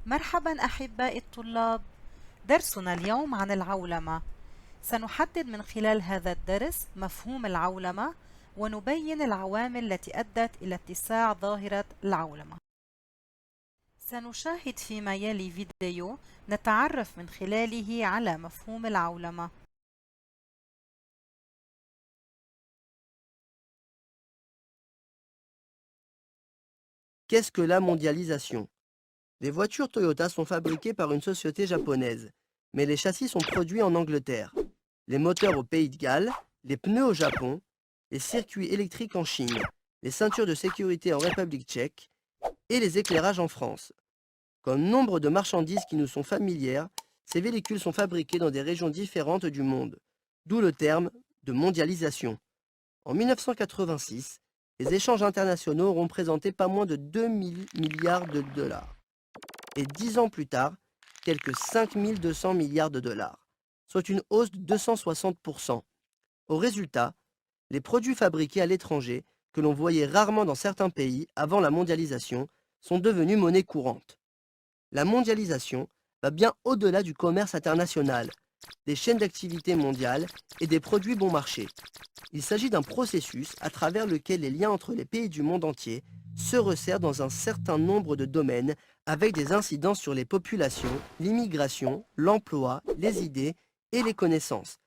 مرحبا أحبائي الطلاب، درسنا اليوم عن العولمة. سنحدد من خلال هذا الدرس مفهوم العولمة ونبين العوامل التي أدت إلى اتساع ظاهرة العولمة. سنشاهد فيما يلي فيديو نتعرف من خلاله على مفهوم العولمة. Qu'est-ce que la mondialisation? Les voitures Toyota sont fabriquées par une société japonaise, mais les châssis sont produits en Angleterre, les moteurs au Pays de Galles, les pneus au Japon, les circuits électriques en Chine, les ceintures de sécurité en République tchèque et les éclairages en France. Comme nombre de marchandises qui nous sont familières, ces véhicules sont fabriqués dans des régions différentes du monde, d'où le terme de mondialisation. En 1986, les échanges internationaux auront présenté pas moins de 2 000 milliards de dollars. Et 10 ans plus tard, quelques 5 200 milliards de dollars, soit une hausse de 260%. Au résultat, les produits fabriqués à l'étranger, que l'on voyait rarement dans certains pays avant la mondialisation, sont devenus monnaie courante. La mondialisation va bien au-delà du commerce international, des chaînes d'activité mondiales et des produits bon marché. Il s'agit d'un processus à travers lequel les liens entre les pays du monde entier se resserrent dans un certain nombre de domaines avec des incidences sur les populations, l'immigration, l'emploi, les idées et les connaissances.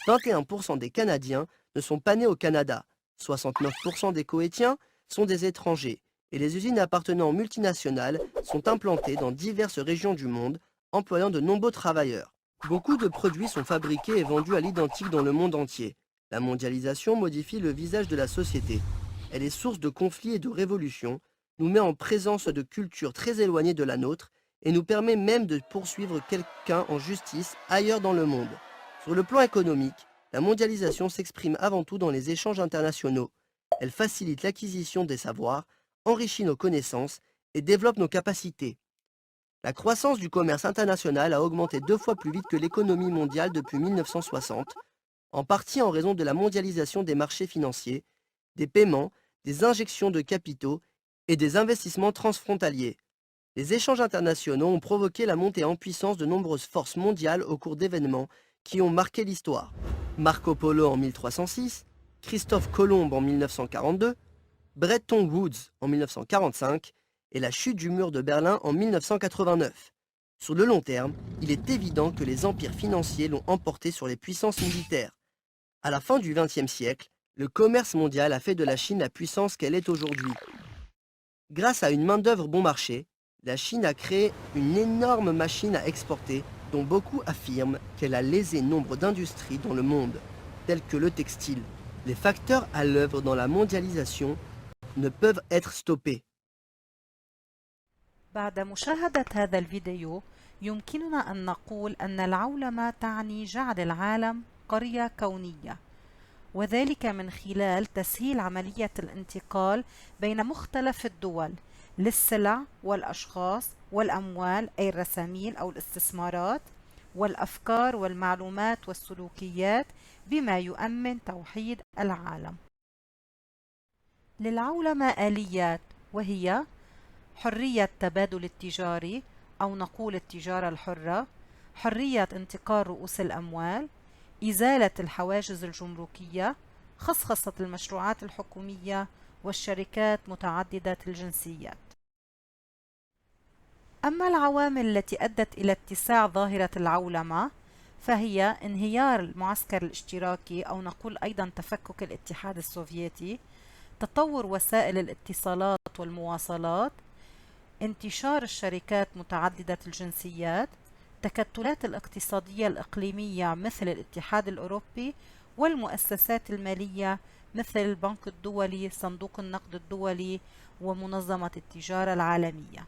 21% des Canadiens ne sont pas nés au Canada, 69% des Koweïtiens sont des étrangers et les usines appartenant aux multinationales sont implantées dans diverses régions du monde, employant de nombreux travailleurs. Beaucoup de produits sont fabriqués et vendus à l'identique dans le monde entier. La mondialisation modifie le visage de la société. Elle est source de conflits et de révolutions, nous met en présence de cultures très éloignées de la nôtre et nous permet même de poursuivre quelqu'un en justice ailleurs dans le monde. Sur le plan économique, la mondialisation s'exprime avant tout dans les échanges internationaux. Elle facilite l'acquisition des savoirs, enrichit nos connaissances et développe nos capacités. La croissance du commerce international a augmenté 2 fois plus vite que l'économie mondiale depuis 1960, en partie en raison de la mondialisation des marchés financiers, des paiements, des injections de capitaux et des investissements transfrontaliers. Les échanges internationaux ont provoqué la montée en puissance de nombreuses forces mondiales au cours d'événements qui ont marqué l'histoire. Marco Polo en 1306, Christophe Colomb en 1942, Bretton Woods en 1945 et la chute du mur de Berlin en 1989. Sur le long terme, il est évident que les empires financiers l'ont emporté sur les puissances militaires. À la fin du XXe siècle, le commerce mondial a fait de la Chine la puissance qu'elle est aujourd'hui. Grâce à une main-d'œuvre bon marché, la Chine a créé une énorme machine à exporter dont beaucoup affirment qu'elle a lésé nombre d'industries dans le monde, telles que le textile. Les facteurs à l'œuvre dans la mondialisation ne peuvent être stoppés. بعد مشاهدة هذا الفيديو يمكننا أن نقول أن العولمة تعني جعل العالم قرية كونية، وذلك من خلال تسهيل عملية الانتقال بين مختلف الدول للسلع والأشخاص والأموال أي الرسامين أو الاستثمارات والأفكار والمعلومات والسلوكيات بما يؤمن توحيد العالم. للعولمة آليات وهي حرية تبادل التجاري أو نقول التجارة الحرة، حرية انتقال رؤوس الأموال، إزالة الحواجز الجمركية، خصخصة المشروعات الحكومية والشركات متعددة الجنسيات. أما العوامل التي أدت إلى اتساع ظاهرة العولمة فهي انهيار المعسكر الاشتراكي أو نقول أيضا تفكك الاتحاد السوفيتي، تطور وسائل الاتصالات والمواصلات، انتشار الشركات متعددة الجنسيات، تكتلات الاقتصادية الإقليمية مثل الاتحاد الأوروبي والمؤسسات المالية مثل البنك الدولي، صندوق النقد الدولي ومنظمة التجارة العالمية.